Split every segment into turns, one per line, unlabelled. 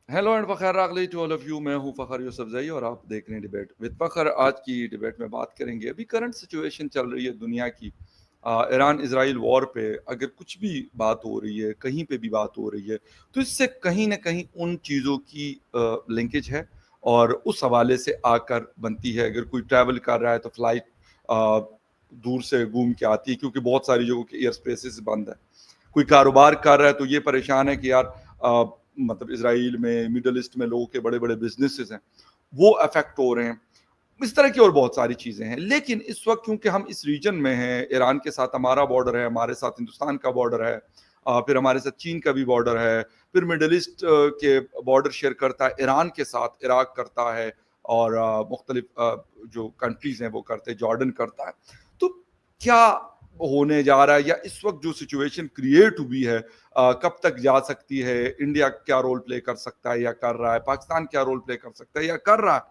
Hello and Fakhar रागली to all of you. मैं हूं फ़खर यूसुफजई और आप देख रहे हैं डिबेट विद फ़खर। आज की डिबेट में बात करेंगे, अभी करंट सिचुएशन चल रही है दुनिया की। ईरान इजराइल वॉर पे अगर कुछ भी बात हो रही है, कहीं पे भी बात हो रही है, तो इससे कहीं ना कहीं उन चीज़ों की लिंकेज है और उस हवाले से आकर बनती है। अगर कोई ट्रैवल कर रहा है तो फ्लाइट दूर से घूम के आती है, क्योंकि बहुत सारी जगहों के एयर स्पेसिस बंद है। कोई कारोबार कर रहा है तो ये परेशान है कि यार मतलब इसराइल में, मिडल ईस्ट में लोगों के बड़े बड़े बिजनेसेस हैं, वो अफेक्ट हो रहे हैं। इस तरह की और बहुत सारी चीजें हैं। लेकिन इस वक्त क्योंकि हम इस रीजन में हैं, ईरान के साथ हमारा बॉर्डर है, हमारे साथ हिंदुस्तान का बॉर्डर है, फिर हमारे साथ चीन का भी बॉर्डर है, फिर मिडल ईस्ट के बॉर्डर शेयर करता है ईरान के साथ, इराक करता है, और मुख्तलिफ जो कंट्रीज हैं वो करते हैं, जॉर्डन करता है। तो क्या होने जा रहा है, या इस वक्त जो सिचुएशन क्रिएट हुई है कब तक जा सकती है, इंडिया क्या रोल प्ले कर सकता है या कर रहा है, पाकिस्तान क्या रोल प्ले कर सकता है या कर रहा है,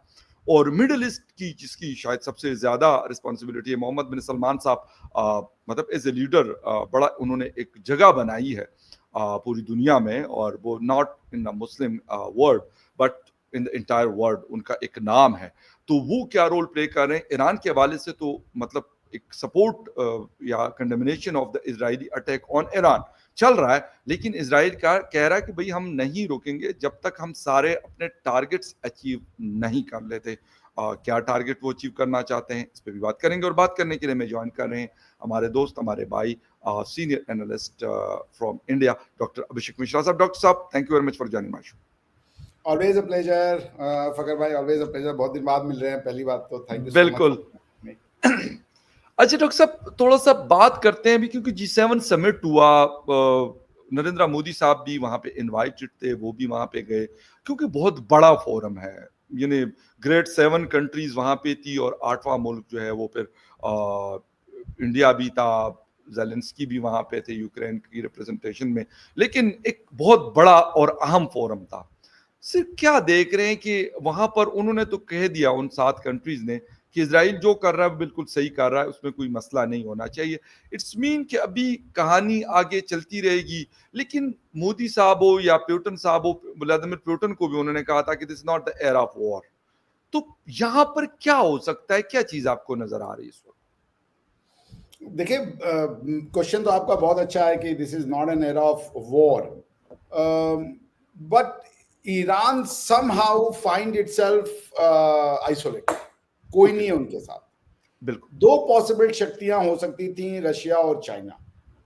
और मिडिल ईस्ट की जिसकी शायद सबसे ज्यादा रिस्पॉन्सिबिलिटी है, मोहम्मद बिन सलमान साहब मतलब एज ए लीडर बड़ा उन्होंने एक जगह बनाई है पूरी दुनिया में, और वो not in the Muslim world but in the entire world उनका एक नाम है। तो वो क्या रोल प्ले कर रहे हैं ईरान के हवाले से, तो मतलब एक सपोर्ट या condemnation of the Israeli attack on Iran चल रहा है। लेकिन इसराइल का कह रहा है कि भाई हम नहीं रुकेंगे जब तक हम सारे अपने टारगेट्स अचीव नहीं कर लेते। क्या टारगेट वो अचीव करना चाहते हैं, इस पर भी बात करेंगे। और बात करने के लिए मैं ज्वाइन कर रहे हैं हमारे दोस्त, हमारे भाई, senior analyst from India, doctor Abhishek Mishra साहब। डॉक्टर साहब, thank you very much for joining my show.
Always a pleasure Fakhar भाई, ऑलवेज अ प्लेजर। बहुत दिन बाद मिल रहे हैं। पहली बात तो थैंक यू सो मच
बिल्कुल।
फॉर।
अच्छा डॉक्टर साहब, थोड़ा सा बात करते हैं अभी, क्योंकि G7 समिट हुआ, नरेंद्र मोदी साहब भी वहां पे इनवाइटेड थे, वो भी वहां पे गए, क्योंकि बहुत बड़ा फोरम है। यानी ग्रेट 7 कंट्रीज वहां पे थी, और 8वां मुल्क जो है वो फिर इंडिया भी था, जेलेंस्की भी वहां पे थे यूक्रेन की रिप्रेजेंटेशन में। लेकिन एक बहुत बड़ा और अहम फोरम था। सिर्फ क्या देख रहे हैं कि वहां पर उन्होंने तो कह दिया उन 7 कंट्रीज ने कि इजराइल जो कर रहा है बिल्कुल सही कर रहा है, उसमें कोई मसला नहीं होना चाहिए। इट्स मीन कि अभी कहानी आगे चलती रहेगी। लेकिन मोदी साहब हो या प्यूटन साहब हो, व्लादिमीर पुतिन को भी उन्होंने कहा था कि this not the air of war. तो यहाँ पर क्या हो सकता है, क्या चीज आपको नजर आ रही है इस वक्त?
देखिए, क्वेश्चन तो आपका बहुत अच्छा है कि this is not an era of war, but Iran somehow find itself isolated. कोई नहीं है उनके साथ।
बिल्कुल।
दो पॉसिबल शक्तियां हो सकती थी, रशिया और China,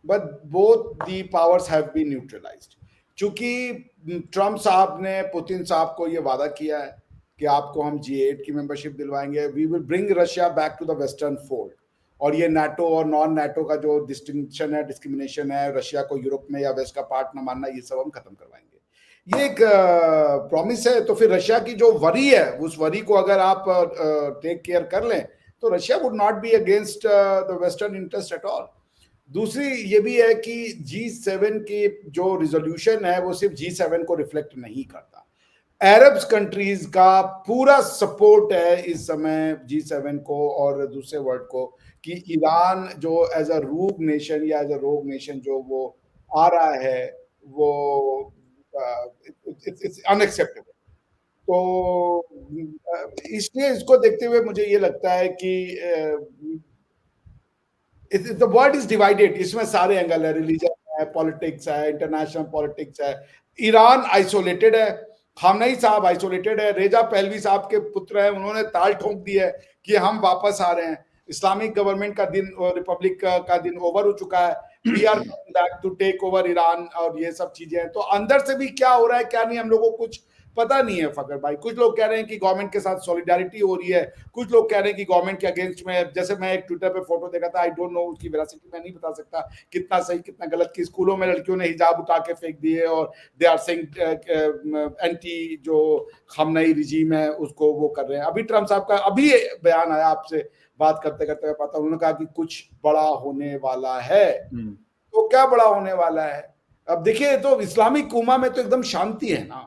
but both the powers have been neutralised. चूंकि ट्रम्प साहब ने पुतिन साहब को यह वादा किया है कि आपको हम G8 की मेंबरशिप दिलवाएंगे, we will bring Russia back to the western fold, और ये नाटो और नॉन नाटो का जो डिस्टिंक्शन है, डिस्क्रिमिनेशन है, रशिया को यूरोप में या वेस्ट का पार्ट न मानना, ये सब हम खत्म करवाएंगे। ये एक प्रॉमिस है। तो फिर रशिया की जो वरी है, उस वरी को अगर आप टेक केयर कर लें, तो Russia would not be against the western interest at all. दूसरी ये भी है कि G7 की जो रिजोल्यूशन है वो सिर्फ G7 को रिफ्लेक्ट नहीं करता। अरब्स कंट्रीज का पूरा सपोर्ट है इस समय G7 को और दूसरे वर्ल्ड को, कि ईरान जो एज अ रूग नेशन या एज अ रोग नेशन जो वो आ रहा है, वो इट्स अनएक्सेप्टेबल। तो इसलिए इसको देखते हुए मुझे ये लगता है कि द वर्ल्ड इज डिवाइडेड। इसमें सारे एंगल है, रिलीजन है, पॉलिटिक्स है, इंटरनेशनल पॉलिटिक्स है। ईरान आइसोलेटेड है, खामनेई साहब आइसोलेटेड है, रेजा पहलवी साहब के पुत्र हैं, उन्होंने ताल ठोक दी है कि हम वापस आ रहे हैं, इस्लामिक गवर्नमेंट का दिन, रिपब्लिक का दिन ओवर हो चुका है, we are back to take over Iran, और ये सब चीजें हैं। तो अंदर से भी क्या हो रहा है क्या नहीं, हम लोगों को कुछ पता नहीं है फकर भाई। कुछ लोग कह रहे हैं कि गवर्नमेंट के साथ सॉलिडारिटी हो रही है, कुछ लोग कह रहे हैं कि गवर्नमेंट के अगेंस्ट में। जैसे मैं एक ट्विटर पे फोटो देखा था, आई डोंट नो उसकी वेरासिटी, मैं नहीं बता सकता कितना सही कितना गलत, कि स्कूलों में लड़कियों ने हिजाब उठा के फेंक दिए और दे आर सेइंग एंटी जो खामनेई रिजीम है उसको वो कर रहे हैं। अभी ट्रम्प साहब का अभी बयान आया, आपसे बात करते करते मैं पता, उन्होंने कहा कि कुछ बड़ा होने वाला है। तो क्या बड़ा होने वाला है? अब देखिए, तो इस्लामिक उम्मा में तो एकदम शांति है ना,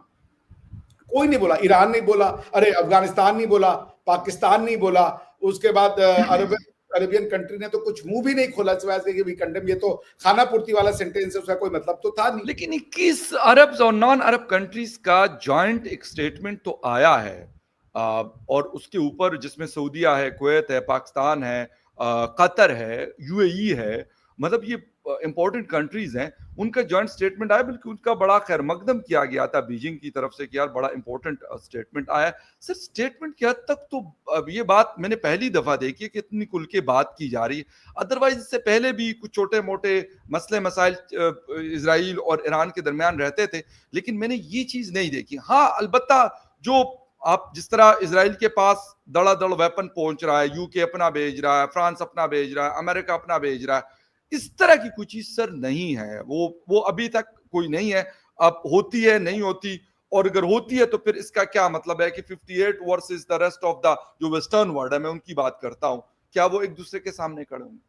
कोई नहीं बोला, ईरान नहीं बोला, अरे अफगानिस्तान नहीं बोला, पाकिस्तान नहीं बोला, उसके बाद अरब अरेबियन कंट्री ने तो कुछ मुंह भी नहीं खोला सिवाय इसके कि वी कंडेम, ये तो खाना पूर्ति वाला सेंटेंस है, उसका कोई मतलब तो था नहीं।
लेकिन 21 अरब और नॉन अरब कंट्रीज का जॉइंट एक स्टेटमेंट तो आया है, और उसके ऊपर जिसमें सऊदीया है, कुवैत है, पाकिस्तान है, कतर है, यूएई है, मतलब ये इंपॉर्टेंट कंट्रीज हैं, उनका जॉइंट स्टेटमेंट आया, बल्कि उनका बड़ा खैर मकदम किया गया था बीजिंग की तरफ से कि यार बड़ा इंपॉर्टेंट स्टेटमेंट आया। सर स्टेटमेंट की हद तक तो अब ये बात मैंने पहली दफा देखी है कि इतनी खुल के बात की जा रही है। अदरवाइज इससे पहले भी कुछ छोटे मोटे मसले मसाइल इसराइल और ईरान के दरमियान रहते थे, लेकिन मैंने ये चीज नहीं देखी। हाँ अलबत्ता जो आप जिस तरह इसराइल के पास दड़ादड़ वेपन पहुंच रहा है, यूके अपना भेज रहा है, फ्रांस अपना भेज रहा है, अमेरिका अपना भेज रहा है, इस तरह की कोई चीज सर नहीं है, वो अभी तक कोई नहीं है। अब होती है नहीं होती, और अगर होती है तो फिर इसका क्या मतलब है कि 58 versus the rest of the जो वेस्टर्न वर्ल्ड है, मैं उनकी बात करता हूं, क्या वो एक दूसरे के सामने खड़े होंगे?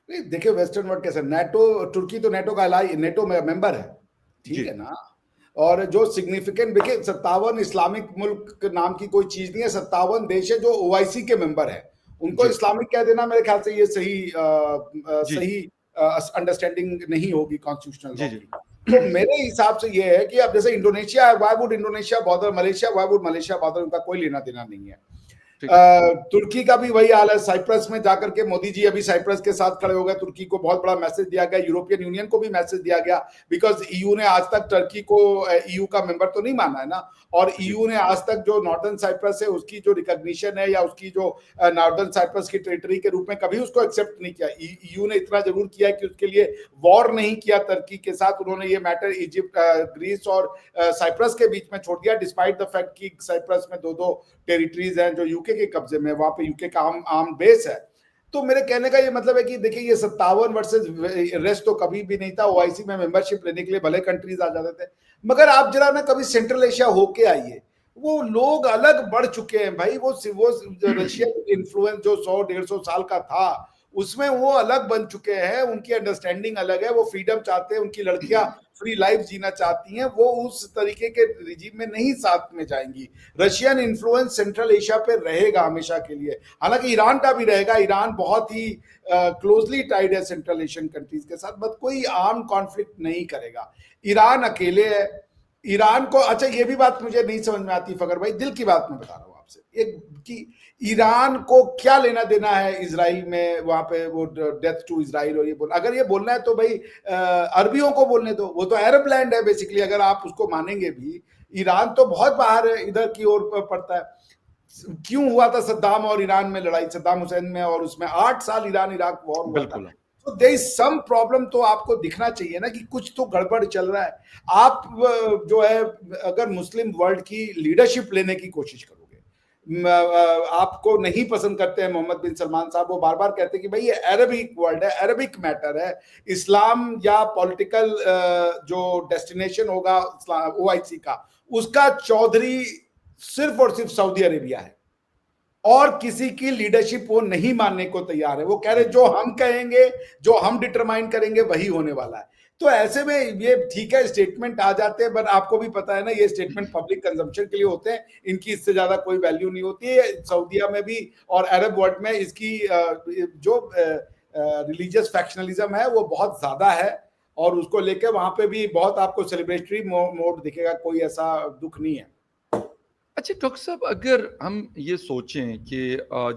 नहीं देखिए, वेस्टर्न वर्ल्ड कैसे, नेटो, तुर्की तो नेटो का नेटो मेंबर है,
जी
ठीक है ना। और जो सिग्निफिकेंट देखिए, 57 इस्लामिक मुल्क नाम की कोई चीज नहीं है, 57 देश है जो ओआईसी के मेंबर है, उनको
जी
इस्लामिक कह देना मेरे ख्याल से ये सही
जी
सही अंडरस्टैंडिंग नहीं होगी कॉन्स्टिट्यूशनल
जी
लॉ
जी
की। तो मेरे हिसाब से ये है कि अब जैसे इंडोनेशिया है, why would Indonesia bother Malaysia, why would Malaysia bother, उनका कोई लेना देना नहीं है।
ठीक है।
तुर्की का भी वही हाल है, साइप्रस में जाकर के मोदी जी अभी साइप्रस के साथ खड़े हो गए, तुर्की को बहुत बड़ा मैसेज दिया गया, यूरोपियन यूनियन को भी मैसेज दिया गया, बिकॉज ईयू ने आज तक टर्की को ईयू का मेंबर तो नहीं माना है ना, और
जी
ईयू ने आज तक जो नॉर्दर्न साइप्रस है उसकी जो रिकॉग्निशन है या उसकी जो नॉर्दर्न साइप्रस की टेरिटरी के रूप में कभी उसको एक्सेप्ट नहीं किया। ईयू ने इतना जरूर किया कि उसके लिए वॉर नहीं किया टर्की के साथ, उन्होंने ये मैटर इजिप्ट, ग्रीस और साइप्रस के बीच में छोड़ दिया, डिस्पाइट द फैक्ट कि साइप्रस में दो दो टेरिटरीज हैं जो यूके के कब्जे में, वहां पे यूके का आम बेस है। तो मेरे कहने का ये मतलब है कि देखिए, ये 57 वर्सेस रेस्ट तो कभी भी नहीं था। ओआईसी में मेंबरशिप लेने के लिए भले कंट्रीज आ जाते थे, मगर आप जरा ना कभी सेंट्रल एशिया होके आइए, वो लोग अलग बढ़ चुके हैं भाई। वो रशियन इन्फ्लुएंस जो 100-150 साल का था, उसमें वो अलग बन चुके हैं, उनकी अंडरस्टैंडिंग अलग है, वो फ्रीडम चाहते हैं, उनकी लड़कियां फ्री लाइफ जीना चाहती हैं, वो उस तरीके के रिजीम में नहीं साथ में जाएंगी। रशियन इन्फ्लुएंस सेंट्रल एशिया पे रहेगा हमेशा के लिए, हालांकि ईरान का भी रहेगा, ईरान बहुत ही क्लोजली टाइड है सेंट्रल एशियन कंट्रीज के साथ, बट कोई आर्म कॉन्फ्लिक्ट नहीं करेगा। ईरान अकेले है, ईरान को, अच्छा ये भी बात मुझे नहीं समझ में आती फकर भाई, दिल की बात मैं बता रहा हूँ आपसे, एक कि ईरान को क्या लेना देना है इजराइल में, वहां पे वो डेथ टू इजराइल, और ये बोल, अगर ये बोलना है तो भाई अरबियों को बोलने दो, वो तो अरब लैंड है बेसिकली, अगर आप उसको मानेंगे भी। ईरान तो बहुत बाहर है, इधर की ओर पड़ता है। क्यों हुआ था सद्दाम और ईरान में लड़ाई, सद्दाम हुसैन में, और उसमें 8 साल ईरान इराक वॉर हुआ था।
बिल्कुल।
तो देयर इज सम प्रॉब्लम, तो आपको दिखना चाहिए ना कि कुछ तो गड़बड़ चल रहा है। आप जो है, अगर मुस्लिम वर्ल्ड की लीडरशिप लेने की कोशिश करोगे, आपको नहीं पसंद करते हैं मोहम्मद बिन सलमान साहब, वो बार बार कहते हैं कि भाई ये अरबिक वर्ल्ड है, अरबिक मैटर है, इस्लाम या पॉलिटिकल जो डेस्टिनेशन होगा ओआईसी का, उसका चौधरी सिर्फ और सिर्फ सऊदी अरेबिया है, और किसी की लीडरशिप वो नहीं मानने को तैयार है। वो कह रहे जो हम कहेंगे, जो हम डिटरमाइन करेंगे वही होने वाला है। तो ऐसे में ये ठीक है, स्टेटमेंट आ जाते हैं, बट आपको भी पता है ना, ये स्टेटमेंट पब्लिक कंजम्पशन के लिए होते हैं, इनकी इससे ज्यादा कोई वैल्यू नहीं होती है। सऊदीया में भी और अरब वर्ल्ड में इसकी जो रिलीजियस फैक्शनलिज्म है वो बहुत ज्यादा है, और उसको लेकर वहां पे भी बहुत आपको सेलिब्रेटरी मोड दिखेगा, कोई ऐसा दुख नहीं है।
अच्छा डॉक्टर साहब, अगर हम ये सोचें कि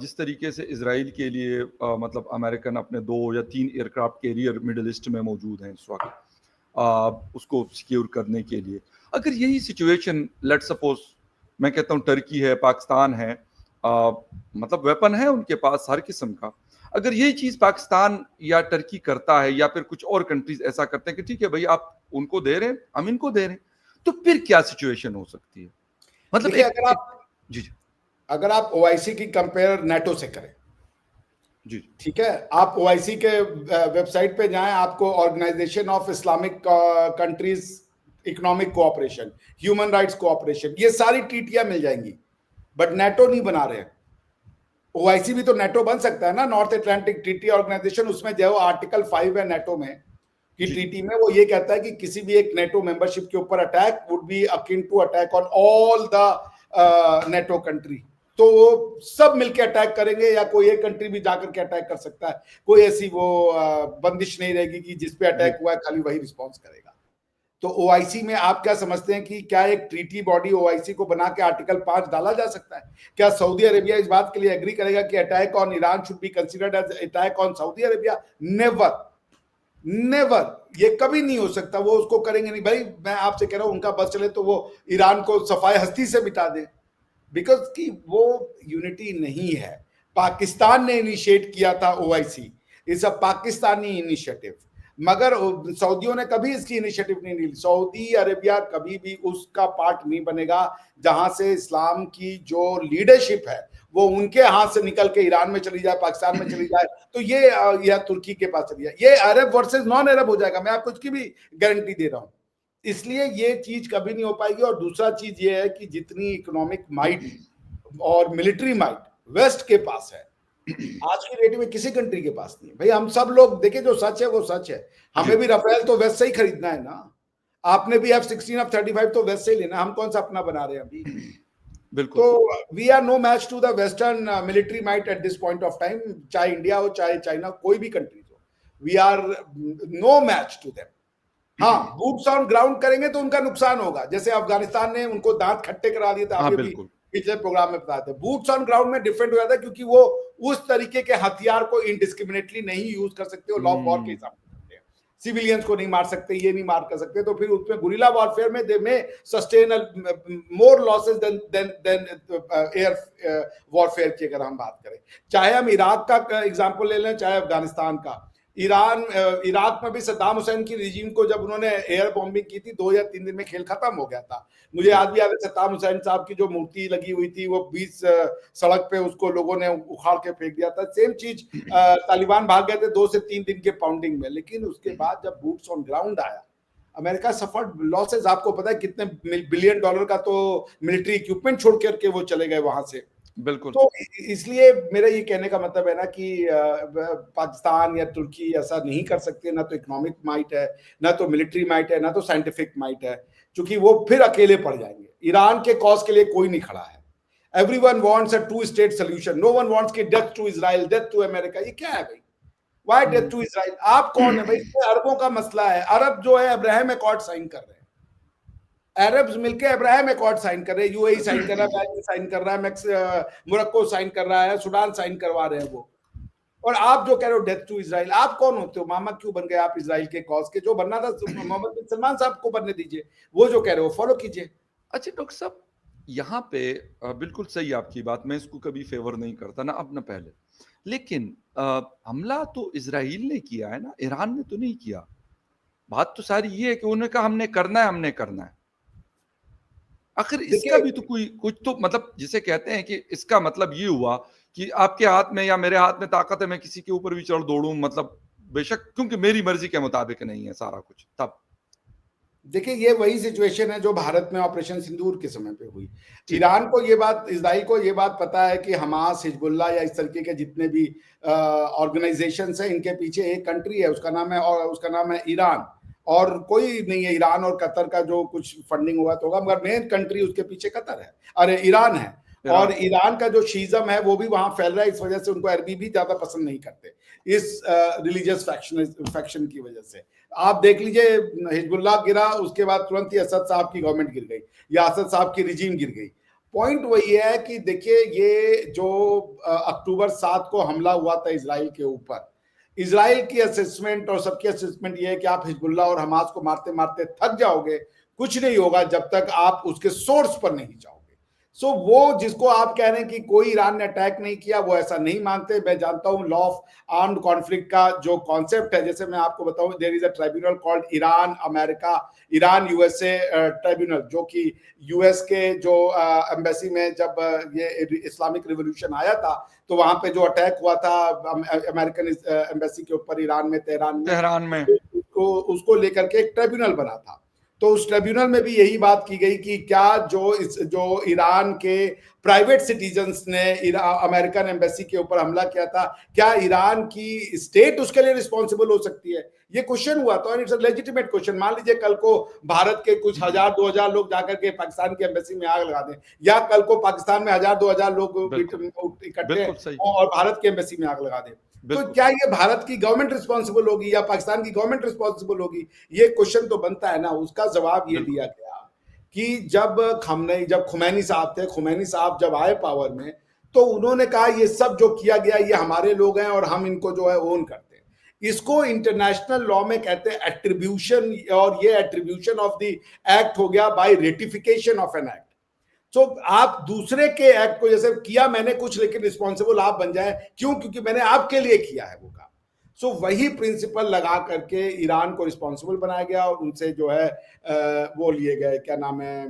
जिस तरीके से इसराइल के लिए मतलब अमेरिकन अपने 2 या 3 एयरक्राफ्ट कैरियर मिडिल ईस्ट में मौजूद हैं इस वक्त, उसको सिक्योर करने के लिए, अगर यही सिचुएशन लेट सपोज, मैं कहता हूँ टर्की है, पाकिस्तान है, मतलब वेपन है उनके पास हर किस्म का, अगर यही चीज पाकिस्तान या टर्की करता है, या फिर कुछ और कंट्रीज ऐसा करते हैं कि ठीक है भाई आप उनको दे रहे हैं, हम इनको दे रहे हैं, तो फिर क्या सिचुएशन हो सकती है? मतलब
देखिए,
जी जी
अगर आप ओआईसी की कंपेयर नेटो से करें,
जी
ठीक है, आप ओआईसी के वेबसाइट पे जाएं, आपको organisation of Islamic countries economic cooperation, human rights cooperation, ये सारी टीटियां मिल जाएंगी, बट नेटो नहीं बना रहे हैं। ओआईसी भी तो नेटो बन सकता है ना, नॉर्थ अटलांटिक ट्रीटी ऑर्गेनाइजेशन, उसमें जो आर्टिकल 5 है नेटो में की ट्रीटी में, वो ये कहता है कि किसी भी एक नेटो मेंबरशिप के ऊपर attack would be akin to attack on all the NATO country. तो वो सब मिलके अटैक करेंगे, या कोई एक कंट्री भी जाकर के अटैक कर सकता है, कोई ऐसी वो बंदिश नहीं रहेगी कि जिस पे अटैक हुआ है खाली वही रिस्पॉन्स करेगा। तो ओआईसी में आप क्या समझते हैं कि क्या एक ट्रीटी बॉडी ओआईसी को बना के आर्टिकल 5 डाला जा सकता है? क्या सऊदी अरेबिया इस बात के लिए एग्री करेगा कि attack on Iran should be considered as attack on Saudi Arabia? Never, never, ये कभी नहीं हो सकता। वो उसको करेंगे नहीं। भाई मैं आपसे कह रहा हूं, उनका बस चले तो वो ईरान को सफाई हस्ती से मिटा दे, बिकॉज की वो यूनिटी नहीं है। पाकिस्तान ने इनिशिएट किया था OIC, it's a Pakistani initiative, मगर सऊदियों ने कभी इसकी इनिशिएटिव नहीं ली। सऊदी अरेबिया कभी भी उसका पार्ट नहीं बनेगा जहां से इस्लाम की जो लीडरशिप है वो उनके हाथ से निकल के ईरान में चली जाए, पाकिस्तान में चली जाए, तो ये या तुर्की के पास चली जाए, ये अरब वर्सेस नॉन अरब हो जाएगा। मैं आपको इसकी भी गारंटी दे रहा हूं। इसलिए ये चीज कभी नहीं हो पाएगी। और दूसरा चीज ये है कि जितनी इकोनॉमिक माइट और मिलिट्री माइट वेस्ट के पास है, आज की डेट में किसी कंट्री के पास नहीं है। भाई हम सब लोग देखें, जो सच है वो सच है। हमें भी राफेल तो वेस्ट से ही खरीदना है ना, आपने भी F-16 F-35 तो वेस्ट से ही लेना। हम कौन सा अपना बना रहे हैं अभी?
बिल्कुल।
तो we are no match to the western military might at this point of time, चाहे इंडिया हो चाहे चाइना, कोई भी कंट्री हो, we are no match to them. हाँ, बूट्स ऑन ग्राउंड करेंगे तो उनका नुकसान होगा, जैसे अफगानिस्तान ने उनको दांत खट्टे करा दिए थे, आप भी पिछले प्रोग्राम में बताते। बूट्स ऑन ग्राउंड में डिफरेंट हो जाता है, क्योंकि वो उस तरीके के हथियार को इनडिस्क्रिमिनेटली नहीं यूज कर सकते, वो लॉ ऑफ वॉर के हिसाब से करते हैं। सिविलियंस को नहीं मार सकते, ये नहीं मार कर सकते, तो फिर उसमें गुरिल्ला वॉरफेयर में दे में सस्टेन मोर लॉसेस देन एयर वॉरफेयर की अगर हम बात करें। चाहे हम इराक का एग्जांपल ले लें, चाहे अफगानिस्तान का। इराक में भी सद्दाम हुसैन की रिजीम को जब उन्होंने एयर बॉम्बिंग की थी, 2 या 3 दिन में खेल खत्म हो गया था। मुझे आज भी याद है, सद्दाम हुसैन साहब की जो मूर्ति लगी हुई थी, वो 20 सड़क पे उसको लोगों ने उखाड़ के फेंक दिया था। सेम चीज तालिबान भाग गए थे 2 से 3 दिन के पाउंडिंग में, लेकिन उसके बाद जब बूट्स ऑन ग्राउंड आया, अमेरिका सफर्ड लॉसेस। आपको पता है कितने $1 बिलियन का तो मिलिट्री इक्विपमेंट छोड़ करके वो चले गए वहां से।
बिल्कुल।
तो इसलिए मेरा ये कहने का मतलब है ना कि पाकिस्तान या तुर्की ऐसा नहीं कर सकते, ना तो इकोनॉमिक माइट है, ना तो मिलिट्री माइट है, ना तो साइंटिफिक माइट है, क्योंकि वो फिर अकेले पड़ जाएंगे। ईरान के कॉज के लिए कोई नहीं खड़ा है। Everyone wants a two state solution, no one wants कि death to Israel, death to America. ये क्या है भाई? Why death to Israel? आप कौन है भाई? अरबों का मसला है। अरब जो है अब्राहम अकॉर्ड साइन कर रहे हैं, अरब्स मिलकर अब्राहम अकॉर्ड साइन कर रहे हैं, यूएई साइन कर रहा है, बहरीन साइन कर रहा है, मोरक्को साइन कर रहा है, सूडान साइन करवा रहे हैं वो। और आप जो कह रहे हो डेथ टू इजराइल, आप कौन होते हो? मामा क्यों बन गए आप इजराइल के कॉज के? जो बनना था मोहम्मद बिन सलमान साहब को बनने दीजिए, वो जो कह रहे हो फॉलो कीजिए।
अच्छा डॉक्टर साहब, यहाँ पे बिल्कुल सही आपकी बात, मैं इसको कभी फेवर नहीं करता ना अब ना पहले, लेकिन हमला तो इजराइल ने किया है ना, ईरान ने तो नहीं किया। बात तो सारी ये है कि उन्होंने कहा हमने करना है, हमने करना है। आखिर इसका भी तो कोई कुछ तो मतलब, जिसे कहते हैं कि इसका मतलब ये हुआ कि आपके हाथ में या मेरे हाथ में ताकत है, मैं किसी के ऊपर भी चढ़ दौड़ूं, मतलब बेशक क्योंकि मेरी मर्जी के मुताबिक नहीं है सारा कुछ। तब
देखिए, ये वही सिचुएशन है जो भारत में ऑपरेशन सिंदूर के समय पे हुई। ईरान को ये बात, इजराइल को ये बात पता है कि हमास, हिजबुल्ला या इस तरीके के जितने भी ऑर्गेनाइजेशंस हैं, इनके पीछे एक कंट्री है, उसका नाम है, और उसका नाम है ईरान। और कोई नहीं है। ईरान और कतर का जो कुछ फंडिंग हुआ तो होगा, मगर मेन कंट्री उसके पीछे कतर है, अरे ईरान है। और ईरान का जो शीज़म है वो भी वहां फैल रहा है, इस वजह से उनको अरबी भी ज्यादा पसंद नहीं करते, इस रिलीजियस फैक्शन की वजह से। आप देख लीजिए, हिजबुल्लाह गिरा, उसके बाद तुरंत ही असद साहब की गवर्नमेंट गिर गई, या असद साहब की रिजीम गिर गई। पॉइंट वही है कि देखिए, ये जो अक्टूबर 7 को हमला हुआ था इजराइल के ऊपर, इजराइल की असेसमेंट और सबकी असेसमेंट ये है कि आप हिजबुल्लाह और हमास को मारते मारते थक जाओगे, कुछ नहीं होगा जब तक आप उसके सोर्स पर नहीं जाओगे। सो वो जिसको आप कह रहे हैं कि कोई ईरान ने अटैक नहीं किया, वो ऐसा नहीं मानते। मैं जानता हूं लॉ ऑफ आर्म्ड कॉन्फ्लिक्ट का जो कॉन्सेप्ट है, जैसे मैं आपको बताऊं, there is a tribunal called Iran America, Iran USA tribunal, जो कि यूएस के जो एम्बेसी में जब ये इस्लामिक रिवॉल्यूशन आया था, तो वहां पे जो अटैक हुआ था अमेरिकन एम्बेसी के ऊपर ईरान में, तेहरान में, उसको लेकर के एक ट्राइब्यूनल बना था। तो उस ट्रिब्यूनल में भी यही बात की गई कि क्या जो ईरान के प्राइवेट सिटीजन्स ने अमेरिकन एम्बेसी के ऊपर हमला किया था, क्या ईरान की स्टेट उसके लिए रिस्पॉन्सिबल हो सकती है? ये क्वेश्चन हुआ था, इट्स अ लेजिटिमेट क्वेश्चन। मान लीजिए कल को भारत के कुछ 1000-2000 लोग जाकर के पाकिस्तान की एम्बेसी में आग लगा दें, या कल को पाकिस्तान में 1000-2000 लोग इकट्ठे
बिल्कुल सही,
और भारत की एम्बेसी में आग लगा दें, तो
बिल्कुल
क्या ये भारत की गवर्नमेंट रिस्पॉन्सिबल होगी या पाकिस्तान की गवर्नमेंट रिस्पॉन्सिबल होगी? ये क्वेश्चन तो बनता है ना। उसका जवाब ये
बिल्कुल
दिया गया कि जब खुमैनी साहब थे, खुमैनी साहब जब आए पावर में, तो उन्होंने कहा ये सब जो किया गया ये हमारे लोग हैं और हम इनको जो है ओन करते हैं। इसको इंटरनेशनल लॉ में कहते हैं एट्रीब्यूशन, और ये एट्रीब्यूशन ऑफ द एक्ट हो गया by ratification of an act. तो आप दूसरे के एक्ट को, जैसे किया मैंने कुछ लेकिन रिस्पॉन्सिबल आप बन जाए, क्यों? क्योंकि मैंने आपके लिए किया है वो काम। सो वही प्रिंसिपल लगा करके ईरान को रिस्पॉन्सिबल बनाया गया और उनसे जो है वो लिए गए, क्या नाम है,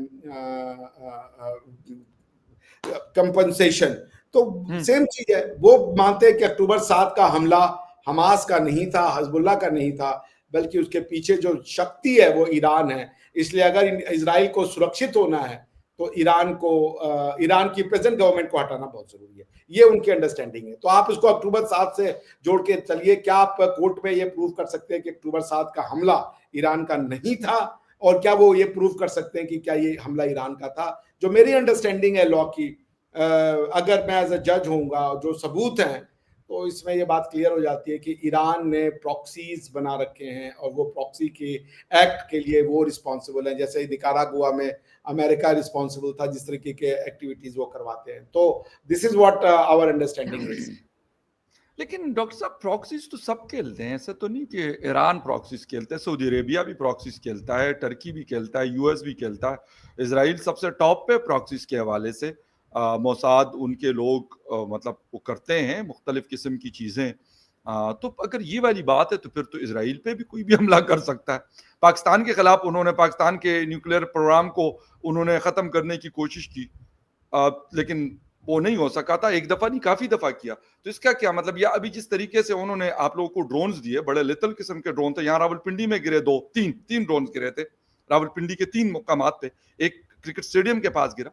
कंपनसेशन। तो सेम चीज है, वो मानते हैं कि अक्टूबर 7 का हमला हमास का नहीं था, हिजबुल्लाह का नहीं था, बल्कि उसके पीछे जो शक्ति है वो ईरान है। इसलिए अगर इजराइल को सुरक्षित होना है तो ईरान की प्रेजेंट गवर्नमेंट को हटाना बहुत जरूरी है। ये उनकी अंडरस्टैंडिंग है। तो आप इसको अक्टूबर 7 से जोड़ के चलिए। क्या आप कोर्ट में ये प्रूव कर सकते हैं कि अक्टूबर 7 का हमला ईरान का नहीं था? और क्या वो ये प्रूव कर सकते हैं कि क्या ये हमला ईरान का था? जो मेरी अंडरस्टैंडिंग है लॉ की, अगर मैं एज अ जज होऊंगा, जो सबूत हैं, तो इसमें ये बात क्लियर हो जाती है कि ईरान ने प्रॉक्सीज बना रखे हैं और वो प्रॉक्सी के एक्ट के लिए वो रिस्पॉन्सिबल है। जैसे निकारागुआ में अमेरिका रिस्पॉन्सिबल था जिस तरीके के एक्टिविटीज वो करवाते हैं। तो this is what our understanding is.
लेकिन डॉक्टर साहब प्रॉक्सीज तो सब खेलते हैं, ऐसा तो नहीं कि ईरान प्रॉक्सीज खेलता है, सऊदी अरेबिया भी प्रॉक्सीज खेलता है, टर्की भी खेलता है, यूएस भी खेलता है, इजराइल सबसे टॉप पे प्रॉक्सीज के हवाले से। मोसाद उनके लोग मतलब वो करते हैं मुख्तलिफ किस्म की चीज़ें। तो अगर ये वाली बात है तो फिर तो इजराइल पे भी कोई भी हमला कर सकता है। पाकिस्तान के खिलाफ उन्होंने पाकिस्तान के न्यूक्लियर प्रोग्राम को उन्होंने ख़त्म करने की कोशिश की, लेकिन वो नहीं हो सका था। एक दफा नहीं, काफी दफा किया। तो इसका क्या मतलब? या अभी जिस तरीके से उन्होंने आप लोगों को ड्रोन्स दिए, बड़े लितल किस्म के ड्रोन थे, यहाँ रावलपिंडी में गिरे, तीन ड्रोन गिरे थे रावलपिंडी के 3 मुकामात पे, एक क्रिकेट स्टेडियम के पास गिरा।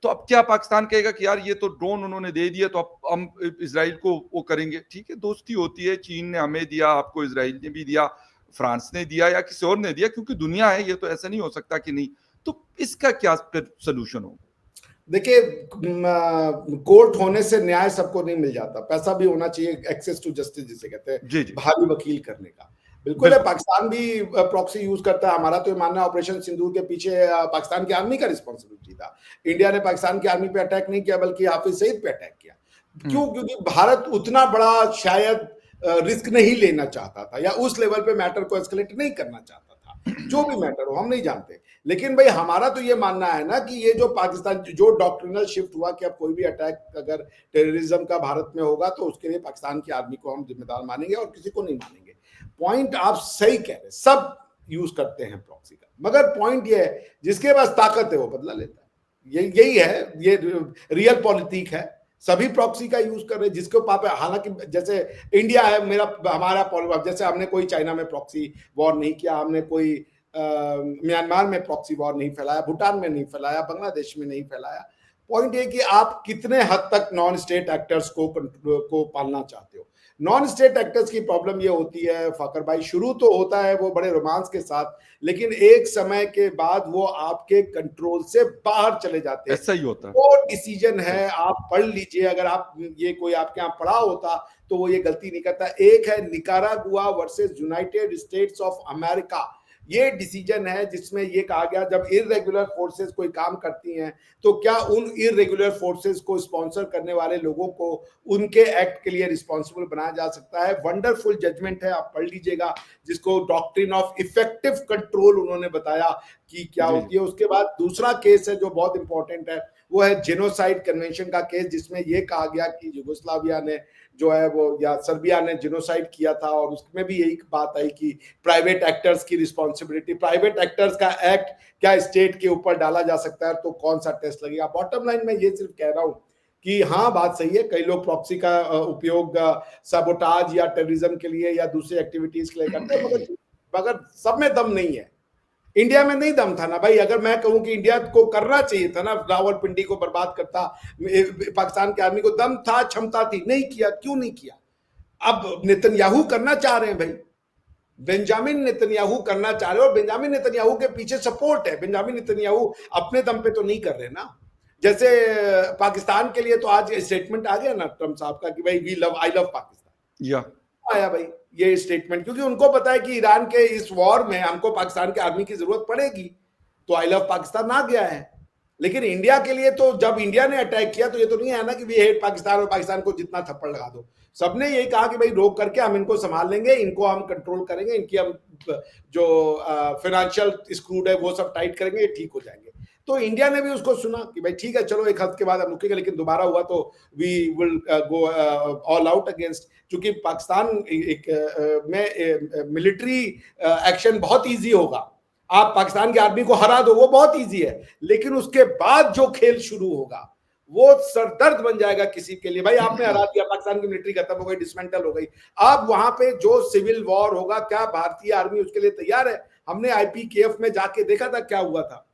तो अब क्या पाकिस्तान कहेगा कि यार ये तो ड्रोन उन्होंने दे दिया तो अब हम इसराइल को वो करेंगे? ठीक है, दोस्ती होती है, चीन ने हमें दिया, आपको इसराइल ने भी दिया, फ्रांस ने दिया या किसी और ने दिया, क्योंकि दुनिया है, ये तो ऐसा नहीं हो सकता कि नहीं। तो इसका क्या फिर सोल्यूशन होगा?
देखिए, कोर्ट होने से न्याय सबको नहीं मिल जाता, पैसा भी होना चाहिए, एक्सेस टू जस्टिस जिसे कहते हैं,
जी जी,
भारी वकील करने का। बिल्कुल है, पाकिस्तान भी प्रॉक्सी यूज करता है। हमारा तो ये मानना है ऑपरेशन सिंदूर के पीछे पाकिस्तान की आर्मी का रिस्पॉन्सिबिलिटी था। इंडिया ने पाकिस्तान की आर्मी पे अटैक नहीं किया, बल्कि हाफिज सईद पे अटैक किया। क्यों? क्योंकि भारत उतना बड़ा शायद रिस्क नहीं लेना चाहता था, या उस लेवल पे मैटर को एस्केलेट नहीं करना चाहता था। जो भी मैटर हो, हम नहीं जानते। लेकिन भाई हमारा तो ये मानना है ना कि ये जो पाकिस्तान जो डॉक्ट्रिनल शिफ्ट हुआ कि अब कोई भी अटैक अगर टेररिज्म का भारत में होगा तो उसके लिए पाकिस्तान की आर्मी को हम जिम्मेदार मानेंगे और किसी को नहीं मानेंगे। पॉइंट आप सही कह रहे हैं, सब यूज करते हैं प्रॉक्सी का, मगर पॉइंट ये है जिसके पास ताकत है वो बदला लेता है। यही है, ये रियल पॉलिटिक है। सभी प्रॉक्सी का यूज कर रहे हैं जिसके पाप है। हालांकि जैसे इंडिया है, हमारा जैसे हमने कोई चाइना में प्रॉक्सी वॉर नहीं किया, हमने कोई म्यांमार में प्रॉक्सी वॉर नहीं फैलाया, भूटान में नहीं फैलाया, बांग्लादेश में नहीं फैलाया। पॉइंट ये कि आप कितने हद तक नॉन स्टेट एक्टर्स को पालना चाहते हो। नॉन स्टेट एक्टर्स की प्रॉब्लम ये होती है फाकर भाई, शुरू तो होता है वो बड़े रोमांस के साथ, लेकिन एक समय के बाद वो आपके कंट्रोल से बाहर चले जाते हैं।
ऐसा ही होता है।
वो डिसीजन है, आप पढ़ लीजिए, अगर आप ये कोई आपके यहाँ पढ़ा होता तो वो ये गलती नहीं करता। एक है Nicaragua versus United states of America. ये डिसीजन है जिसमें ये कहा गया जब इररेगुलर फोर्सेस कोई काम करती हैं तो क्या उन इररेगुलर फोर्सेस को स्पॉन्सर करने वाले लोगों को उनके एक्ट के लिए रिस्पॉन्सिबल बनाया जा सकता है। वंडरफुल जजमेंट है, आप पढ़ लीजिएगा, जिसको डॉक्ट्रिन ऑफ इफेक्टिव कंट्रोल उन्होंने बताया कि क्या होती है। उसके बाद दूसरा केस है जो बहुत इंपॉर्टेंट है, वो है जेनोसाइड कन्वेंशन का केस, जिसमें यह कहा गया कि यूगोस्लाविया ने जो है वो, या सर्बिया ने जेनोसाइड किया था, और उसमें भी यही बात आई कि प्राइवेट एक्टर्स की रिस्पॉन्सिबिलिटी, प्राइवेट एक्टर्स का एक्ट क्या स्टेट के ऊपर डाला जा सकता है, तो कौन सा टेस्ट लगेगा। बॉटम लाइन में ये सिर्फ कह रहा हूं कि हाँ, बात सही है, कई लोग प्रॉक्सी का उपयोग सबोटाज या टेररिज्म के लिए या दूसरी एक्टिविटीज के लिए करते हैं, मगर सब में दम नहीं है। इंडिया में नहीं दम था ना भाई। अगर मैं कहूं कि इंडिया को करना चाहिए था ना, रावलपिंडी को बर्बाद करता, पाकिस्तान की आर्मी को दम था, क्षमता थी, नहीं किया। क्यों नहीं किया? अब नेतन्याहू करना चाह रहे हैं भाई, बेंजामिन नेतन्याहू करना चाह रहे हो, और बेंजामिन नेतन्याहू के पीछे सपोर्ट है। बेंजामिन नेतन्याहू अपने दम पे तो नहीं कर रहे ना। जैसे पाकिस्तान के लिए तो आज स्टेटमेंट आ गया ना ट्रम्प साहब का कि भाई आई लव पाकिस्तान।
या
आया भाई ये स्टेटमेंट, क्योंकि उनको पता है कि ईरान के इस वॉर में हमको पाकिस्तान के आर्मी की जरूरत पड़ेगी, तो आई लव पाकिस्तान आ गया है। लेकिन इंडिया के लिए तो जब इंडिया ने अटैक किया तो ये तो नहीं है ना कि वी हेट पाकिस्तान और पाकिस्तान को जितना थप्पड़ लगा दो। सबने यही कहा कि भाई रोक करके हम इनको संभाल लेंगे, इनको हम कंट्रोल करेंगे, इनकी हम जो फाइनेंशियल स्क्रूड है वो सब टाइट करेंगे, ये ठीक हो जाएंगे। तो इंडिया ने भी उसको सुना कि भाई ठीक है चलो एक हफ्ते के बाद हम रुकेंगे, लेकिन दोबारा हुआ तो we will go all out against. क्योंकि पाकिस्तान में मिलिट्री एक्शन बहुत इजी होगा, आप पाकिस्तान की आर्मी को हरा दो वो बहुत इजी है, लेकिन उसके बाद जो खेल शुरू होगा वो सरदर्द बन जाएगा किसी के लिए। भाई आपने हरा दिया, पाकिस्तान की मिलिट्री खत्म हो गई, डिसमेंटल हो गई, अब वहां पे जो सिविल वॉर होगा, क्या भारतीय आर्मी उसके लिए तैयार है? हमने आईपीकेएफ में जाके देखा था क्या हुआ था।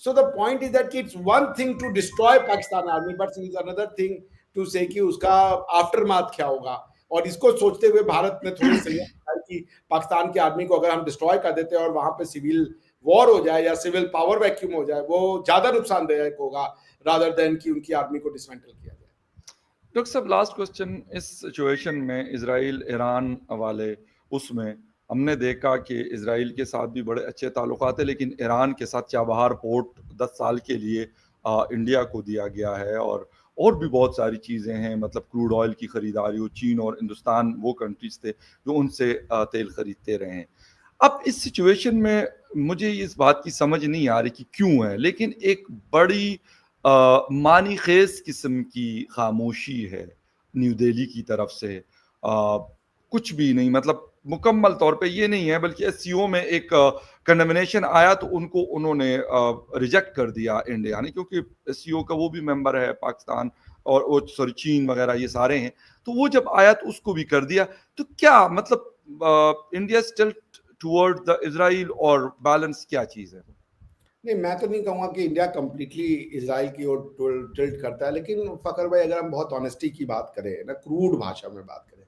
So the point is that it's one thing to destroy Pakistan army, but it's another thing to say कि उसका आफ्टरमाथ क्या होगा। और इसको सोचते हुए भारत ने थोड़ी संयम कि पाकिस्तान की आर्मी को अगर हम डिस्ट्रॉय कर देते हैं और वहां पे सिविल वॉर हो जाए या सिविल पावर वैक्यूम हो जाए, वो ज्यादा नुकसानदायक होगा रादर देन कि उनकी आर्मी को डिसमेंटल किया जाए।
डॉक्टर साहब लास्ट क्वेश्चन, इस सिचुएशन में इसराइल ईरान वाले उसमें हमने देखा कि इसराइल के साथ भी बड़े अच्छे ताल्लुकात है, लेकिन ईरान के साथ चाबहार पोर्ट 10 साल के लिए इंडिया को दिया गया है, और भी बहुत सारी चीज़ें हैं, मतलब क्रूड ऑयल की ख़रीदारी हो, चीन और हिंदुस्तान वो कंट्रीज थे जो उनसे तेल ख़रीदते रहे हैं। अब इस सिचुएशन में मुझे इस बात की समझ नहीं आ रही कि क्यों है, लेकिन एक बड़ी मानी खेज किस्म की खामोशी है न्यू दिल्ली की तरफ से। कुछ भी नहीं, मतलब मुकम्मल तौर पे ये नहीं है, बल्कि एससीओ में एक कंडेमनेशन आया तो उन्होंने रिजेक्ट कर दिया इंडिया ने, क्योंकि एससीओ का वो भी मेंबर है पाकिस्तान और वो सॉरी चीन वगैरह ये सारे हैं, तो वो जब आया तो उसको भी कर दिया। तो क्या मतलब India still toward the Israel और बैलेंस क्या चीज़ है?
नहीं, मैं तो नहीं कहूँगा कि इंडिया कंप्लीटली इजराइल की ओर टिल्ट करता है, लेकिन फकर भाई अगर हम बहुत ऑनेस्टी की बात करें ना, क्रूड भाषा में बात करें,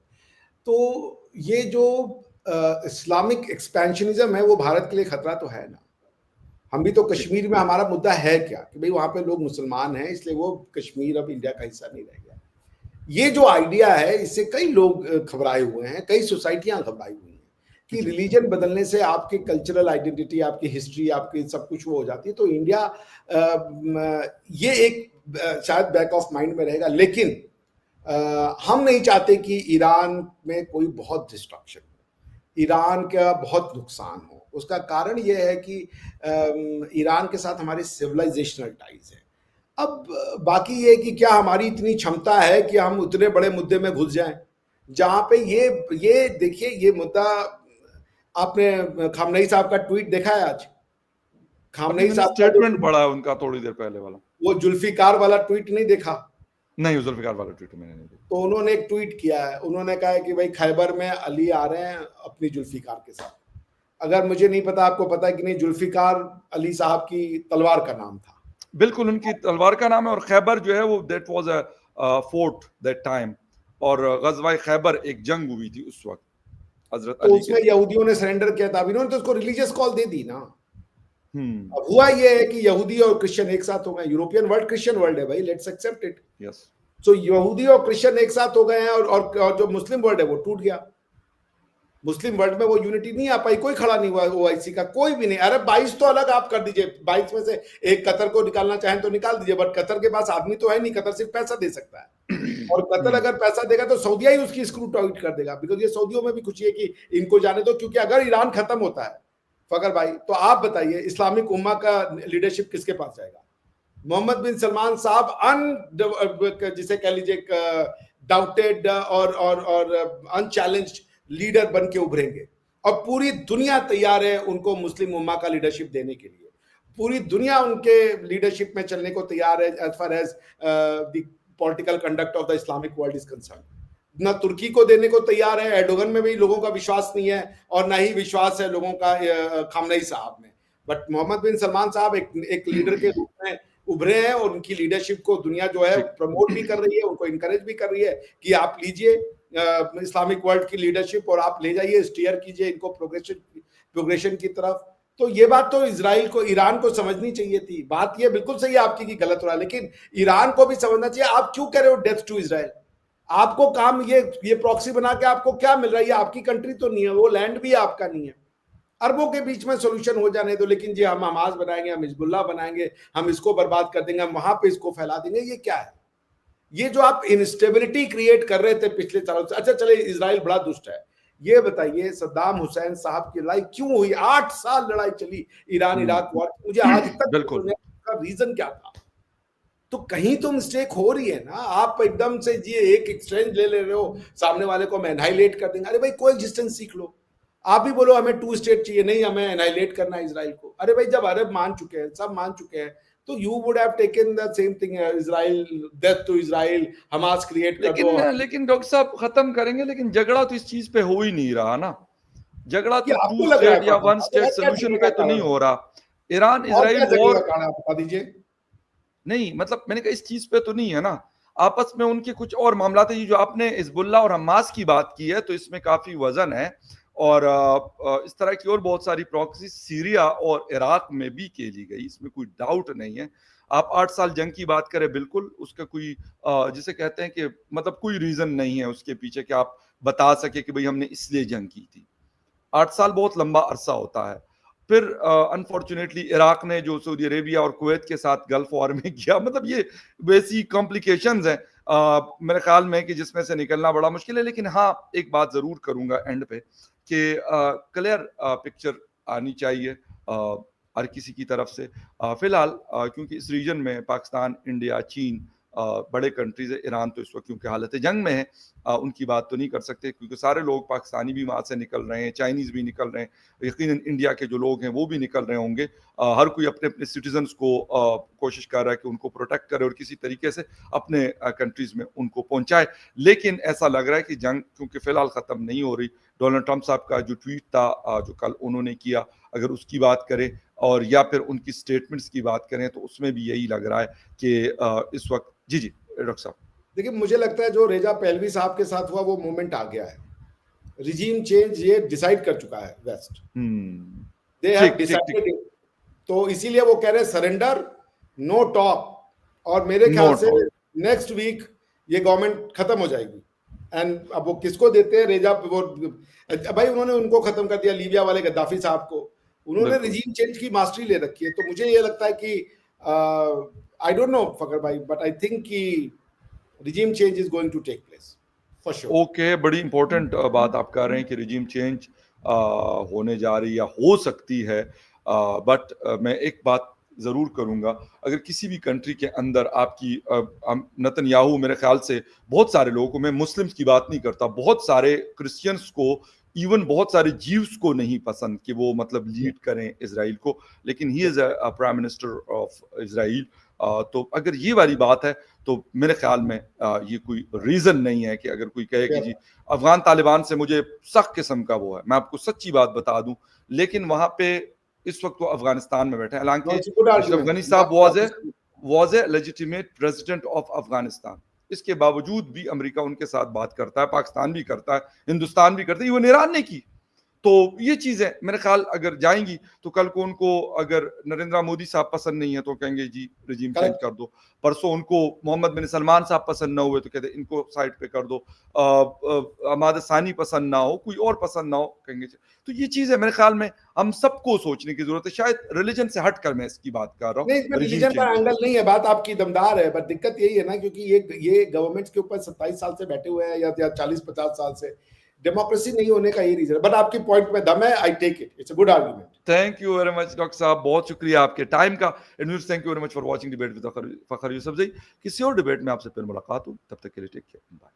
तो ये जो इस्लामिक एक्सपेंशनिज्म है वो भारत के लिए खतरा तो है ना। हम भी तो कश्मीर में हमारा मुद्दा है क्या कि भाई वहां पे लोग मुसलमान हैं, इसलिए वो कश्मीर अब इंडिया का हिस्सा नहीं रह गया। ये जो आइडिया है इससे कई लोग घबराए हुए हैं, कई सोसाइटियां घबराई हुई हैं कि रिलीजन बदलने से आपकी कल्चरल आइडेंटिटी, आपकी हिस्ट्री, आपकी सब कुछ वो हो जाती है। तो इंडिया ये एक शायद बैक ऑफ माइंड में रहेगा, लेकिन हम नहीं चाहते कि ईरान में कोई बहुत डिस्ट्रक्शन हो, ईरान का बहुत नुकसान हो। उसका कारण यह है कि ईरान के साथ हमारे सिविलाइजेशनल टाइज हैं। अब बाकी ये कि क्या हमारी इतनी क्षमता है कि हम उतने बड़े मुद्दे में घुस जाएं जहां पे ये देखिए, ये मुद्दा आपने खामनेई साहब का ट्वीट देखा है आज? खामनेई साहब का
स्टेटमेंट पढ़ा उनका थोड़ी देर पहले वाला,
वो जुल्फिकार वाला ट्वीट नहीं देखा?
नहीं, जुल्फिकार वाला ट्वीट मैंने नहीं देखा।
तो उन्होंने एक ट्वीट किया है, उन्होंने कहा है कि भाई खैबर में अली आ रहे हैं अपनी जुल्फिकार के साथ। अगर मुझे नहीं पता, आपको पता है कि नहीं, जुल्फिकार अली साहब की तलवार का नाम था।
बिल्कुल उनकी तलवार का नाम है, और खैबर जो है वो that was a fort that time, और गजवा खैबर एक जंग हुई थी उस वक्त हजरत
तो
अली
उसमें
के।
यहूदियों ने सरेंडर किया था, इन्होंने तो उसको रिलीजियस कॉल दे दी ना।
हम्म,
अब हुआ ये है कि यहूदी और क्रिश्चियन एक साथ हो गए। यूरोपियन वर्ल्ड क्रिश्चियन वर्ल्ड है भाई, लेट्स एक्सेप्ट इट।
यस,
सो यहूदी और क्रिश्चियन एक साथ हो गए हैं, और जो मुस्लिम वर्ल्ड है वो टूट गया। मुस्लिम वर्ल्ड में वो यूनिटी नहीं आ पाई, कोई खड़ा नहीं हुआ ओआईसी का, कोई भी नहीं। अरे 22 तो अलग आप कर दीजिए, 22 में से एक कतर को निकालना चाहें तो निकाल दीजिए, बट कतर के पास आदमी तो है नहीं, कतर सिर्फ पैसा दे सकता है। और कतर अगर पैसा देगा तो सऊदिया ही उसकी स्क्रू आउट कर देगा, बिकॉज ये सऊदियों में भी खुशी है कि इनको जाने दो। क्योंकि अगर ईरान खत्म होता है फकर भाई, तो आप बताइए इस्लामिक उम्मा का लीडरशिप किसके पास जाएगा? मोहम्मद बिन सलमान साहब जिसे कह लीजिए डाउटेड और अनचैलेंज्ड लीडर बन के उभरेंगे, और पूरी दुनिया तैयार है उनको मुस्लिम उम्मा का लीडरशिप देने के लिए। पूरी दुनिया उनके लीडरशिप में चलने को तैयार है as far as the political conduct of the Islamic world is concern. ना तुर्की को देने को तैयार है, एर्डोगन में भी लोगों का विश्वास नहीं है, और ना ही विश्वास है लोगों का खामनेई साहब में। बट मोहम्मद बिन सलमान साहब एक लीडर के रूप में उभरे हैं, और उनकी लीडरशिप को दुनिया जो है प्रमोट भी कर रही है, उनको इनकरेज भी कर रही है कि आप लीजिए, इस्लामिक वर्ल्ड की लीडरशिप और आप ले जाइए, स्टीयर कीजिए इनको प्रोग्रेशन की तरफ। तो ये बात तो इजराइल को, ईरान को समझनी चाहिए थी। बात ये बिल्कुल सही है आपकी कि गलत हो रहा है, लेकिन ईरान को भी समझना चाहिए आप क्यों कह रहे हो डेथ टू इजराइल। आपको काम ये प्रॉक्सी बना के आपको क्या मिल रहा है? ये आपकी कंट्री तो नहीं है, वो लैंड भी आपका नहीं है। अरबों के बीच में सोल्यूशन हो जाने दो, लेकिन जी हम हमास बनाएंगे, हम हिजबुल्लाह बनाएंगे, हम इसको बर्बाद कर देंगे, हम वहां पे इसको फैला देंगे, ये क्या है? ये जो आप इंस्टेबिलिटी क्रिएट कर रहे थे पिछले सालों से। अच्छा चले, इजराइल बड़ा दुष्ट है, ये बताइए सद्दाम हुसैन साहब की लड़ाई क्यों हुई? 8 साल लड़ाई चली ईरान इराक वॉर, मुझे आज तक
बिल्कुल
का रीजन क्या था? तो कहीं तो मिस्टेक हो रही है ना। आप एकदम से जी एक एक्सचेंज ले रहे हो, सामने वाले को हम एनाइलेट कर देंगे। अरे भाई कोई एग्जिस्टेंस सीख लो। आप भी बोलो हमें 2 स्टेट चाहिए, नहीं हमें एनाइलेट करना है इसराइल को। अरे भाई जब अरब मान चुके हैं, सब मान चुके हैं, तो you would have taken the same thing, Israel, death to Israel, Hamas create कर दो।
लेकिन डॉक्टर साहब खत्म करेंगे, लेकिन झगड़ा तो इस चीज पे हो ही नहीं रहा ना। झगड़ा
ये
तो
आपको
2
लग रहा है
स्टेट या
खत्म,
1 स्टेट
क्या
सोल्यूशन
जगह
पे
का
तो नहीं
कारण
हो रहा। ईरान
और क्या
इजराइल
जगह का
वॉर
कारण आप बता दीजिए।
नहीं, मतलब मैंने कहा इस चीज पे तो नहीं है ना। आपस में उनके कुछ और मामला थे। ये जो आपने हिजबुल्लाह और हमास की बात की है, तो इसमें काफी वजन है। और इस तरह की और बहुत सारी प्रॉक्सी सीरिया और इराक में भी खेली गई, इसमें कोई डाउट नहीं है। आप 8 साल जंग की बात करें, बिल्कुल उसका कोई जिसे कहते हैं कि मतलब कोई रीजन नहीं है उसके पीछे कि आप बता सके कि भाई हमने इसलिए जंग की थी। 8 साल बहुत लंबा अरसा होता है। फिर अनफॉर्चुनेटली इराक ने जो सऊदी अरेबिया और कुवैत के साथ गल्फ वॉर में किया, मतलब ये वैसी कॉम्प्लिकेशंस हैं मेरे ख्याल में कि जिसमें से निकलना बड़ा मुश्किल है। लेकिन हाँ, एक बात जरूर करूंगा एंड पे कि क्लियर पिक्चर आनी चाहिए हर किसी की तरफ से। फिलहाल क्योंकि इस रीजन में पाकिस्तान, इंडिया, चीन बड़े कंट्रीज है। ईरान तो इस वक्त क्योंकि हालत जंग में है, उनकी बात तो नहीं कर सकते क्योंकि सारे लोग पाकिस्तानी भी वहां से निकल रहे हैं, चाइनीज भी निकल रहे हैं, यकीनन इंडिया के जो लोग हैं वो भी निकल रहे होंगे। हर कोई अपने अपने सिटीजन्स को कोशिश कर रहा है कि उनको प्रोटेक्ट करे और किसी तरीके से अपने कंट्रीज में उनको पहुंचाए। लेकिन ऐसा लग रहा है कि जंग क्योंकि फिलहाल खत्म नहीं हो रही। डोनाल्ड ट्रंप साहब का जो ट्वीट था जो कल उन्होंने किया, अगर उसकी बात करें और या फिर उनकी स्टेटमेंट्स की बात करें, तो उसमें भी यही लग रहा है कि इस वक्त जी डॉक्टर साहब।
देखिए मुझे लगता है जो रेजा पहलवी साहब के साथ हुआ वो मोमेंट आ गया है। रिजीम चेंज ये डिसाइड कर चुका है west, they have decided it. तो इसीलिए वो कह रहे हैं सरेंडर, नो टॉक। और मेरे ख्याल से नेक्स्ट वीक ये गवर्नमेंट खत्म हो जाएगी। एंड अब वो किसको देते हैं रेजा, वो भाई उन्होंने उनको खत्म कर दिया, लीबिया वाले गद्दाफी साहब को। उन्होंने रिजीम चेंज की मास्टरी ले रखी है। तो मुझे ये लगता है कि आई डोंट नो फकर भाई, बट आई थिंक कि regime change is going to take place for sure.
Okay, बड़ी इंपॉर्टेंट बात आप कर रहे हैं कि रिजीम चेंज होने जा रही या हो सकती है। बट मैं एक बात जरूर करूंगा, अगर किसी भी कंट्री के अंदर आपकी नेतन्याहू, मेरे ख्याल से बहुत सारे लोगों को, मैं मुस्लिम्स की बात नहीं करता, बहुत सारे क्रिश्चियंस को, इवन बहुत सारे जीव्स को नहीं पसंद कि वो मतलब लीड करें इसराइल को, लेकिन he is a prime minister of Israel. तो अगर ये वाली बात है तो मेरे ख्याल में ये कोई रीजन नहीं है कि अगर कोई कहे कि जी अफगान तालिबान से मुझे सख्त किस्म का वो है। मैं आपको सच्ची बात बता दूं, लेकिन वहां पे इस वक्त वो अफगानिस्तान में बैठे हैं। हालांकि अशरफ गनी साहब was a legitimate president of Afghanistan, इसके बावजूद भी अमेरिका उनके साथ बात करता है, पाकिस्तान भी करता है, हिंदुस्तान भी करता है, इवन ईरान ने की। तो ये चीजें मेरे ख्याल अगर जाएंगी तो कल को उनको अगर नरेंद्र मोदी साहब पसंद नहीं है तो कहेंगे जी रिजीम चेंज कर दो। परसों उनको मोहम्मद बिन सलमान साहब पसंद ना हुए तो कहते इनको साइड पे कर दो। अहमद सानी पसंद ना हो, कोई और पसंद ना हो, कहेंगे। तो ये चीज है मेरे ख्याल में हम सबको सोचने की जरूरत है। शायद रिलीजन से हटकर मैं इसकी बात कर रहा हूँ।
नहीं, इसमें रिलीजन का एंगल नहीं है, बात आपकी दमदार है, बट दिक्कत यही है ना, क्योंकि ये गवर्नमेंट के ऊपर 27 साल से बैठे हुए हैं या 40-50 साल से, डेमोक्रेसी नहीं होने का ये रीजन है। बट आपकी पॉइंट में दम है, I take it, it's a good argument.
Thank you very much doctor साहब, बहुत शुक्रिया आपके टाइम का। Thank you very much for watching debate with Fakhar Yousafzai. किसी और डिबेट में आपसे फिर मुलाकात हो, तब तक के लिए टेक केयर, बाय।